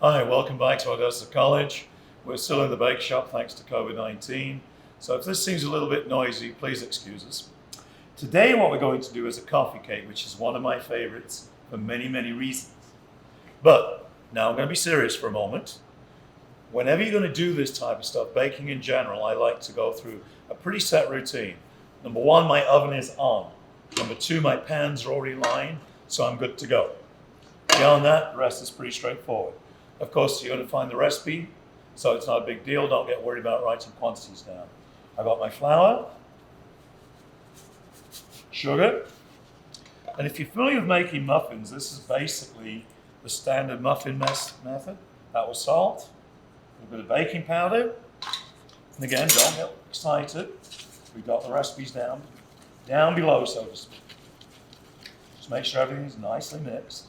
Hi, welcome back to Augusta College. We're still in the bake shop thanks to COVID-19. So if this seems a little bit noisy, please excuse us. Today what we're going to do is a coffee cake, which is one of my favorites for many, many reasons. But now I'm going to be serious for a moment. Whenever you're going to do this type of stuff, baking in general, I like to go through a pretty set routine. Number one, my oven is on. Number two, my pans are already lined, so I'm good to go. Beyond that, the rest is pretty straightforward. Of course, you're going to find the recipe, so it's not a big deal. Don't get worried about writing quantities down. I've got my flour, sugar, and if you're familiar with making muffins, this is basically the standard muffin method. That was salt, a little bit of baking powder, and again, don't get excited. We've got the recipes down below, so to speak. Just make sure everything's nicely mixed.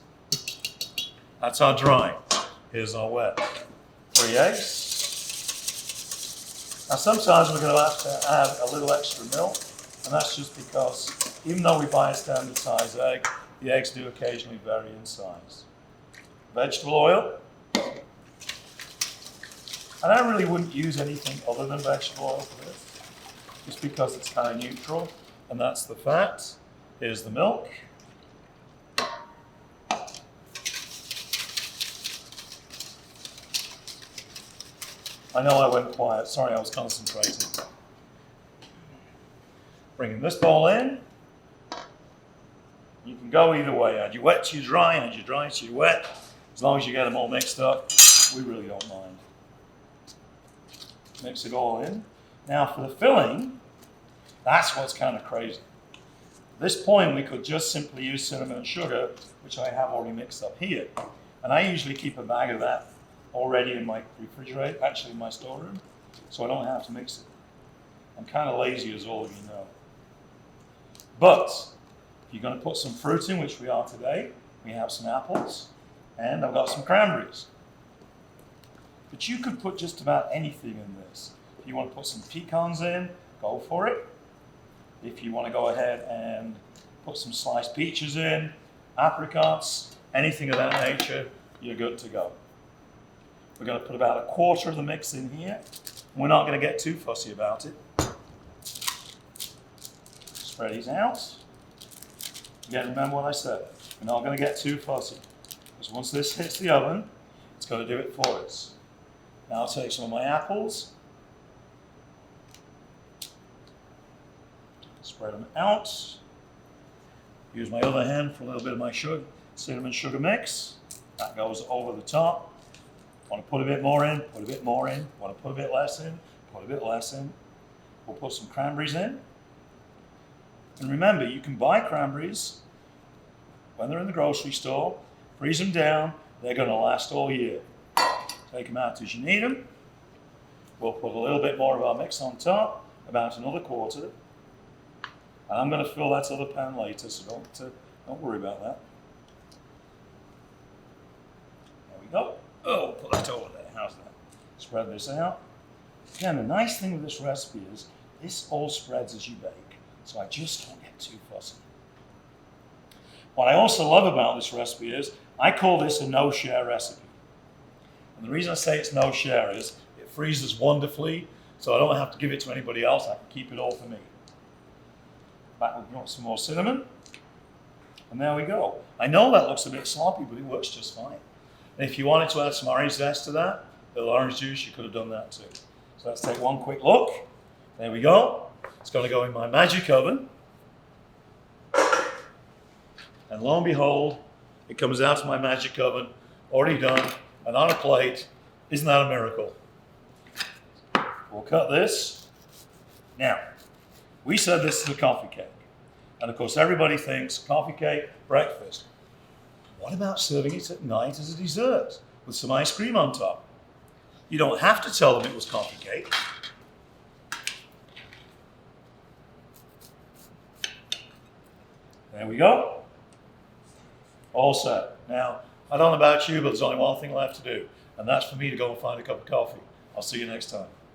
That's our dry. Here's our wet. 3 eggs. Now sometimes we're going to have to add a little extra milk, and that's just because even though we buy a standard size egg, the eggs do occasionally vary in size. Vegetable oil. And I really wouldn't use anything other than vegetable oil for this, just because it's kind of neutral, and that's the fat. Here's the milk. I know I went quiet. Sorry, I was concentrating. Bringing this bowl in. You can go either way. Add your wet to your dry, add your dry to your wet. As long as you get them all mixed up, we really don't mind. Mix it all in. Now for the filling, that's what's kind of crazy. At this point, we could just simply use cinnamon and sugar, which I have already mixed up here. And I usually keep a bag of that already in my refrigerator, actually in my storeroom, so I don't have to mix it. I'm kind of lazy, as all of you know. But if you're going to put some fruit in, which we are today, we have some apples, and I've got some cranberries. But you could put just about anything in this. If you want to put some pecans in, go for it. If you want to go ahead and put some sliced peaches in, apricots, anything of that nature, you're good to go. We're going to put about 1/4 of the mix in here. We're not going to get too fussy about it. Spread these out. Again, remember what I said. We're not going to get too fussy, because once this hits the oven, it's going to do it for us. Now I'll take some of my apples. Spread them out. Use my other hand for a little bit of my cinnamon sugar mix. That goes over the top. Want to put a bit more in, put a bit more in. Want to put a bit less in, put a bit less in. We'll put some cranberries in. And remember, you can buy cranberries when they're in the grocery store, freeze them down, they're going to last all year. Take them out as you need them. We'll put a little bit more of our mix on top, about another 1/4. And I'm going to fill that other pan later, so don't worry about that. There we go. Oh, put that over there. How's that? Spread this out. Again, the nice thing with this recipe is this all spreads as you bake, so I just don't get too fussy. What I also love about this recipe is I call this a no-share recipe. And the reason I say it's no-share is it freezes wonderfully, so I don't have to give it to anybody else. I can keep it all for me. Back with some more cinnamon. And there we go. I know that looks a bit sloppy, but it works just fine. And if you wanted to add some orange zest to that, a little orange juice, you could have done that too. So let's take one quick look. There we go. It's going to go in my magic oven. And lo and behold, it comes out of my magic oven, already done, and on a plate. Isn't that a miracle? We'll cut this. Now, we said this is a coffee cake. And of course, everybody thinks coffee cake, breakfast. What about serving it at night as a dessert with some ice cream on top? You don't have to tell them it was coffee cake. There we go. All set. Now, I don't know about you, but there's only one thing left to do, and that's for me to go and find a cup of coffee. I'll see you next time.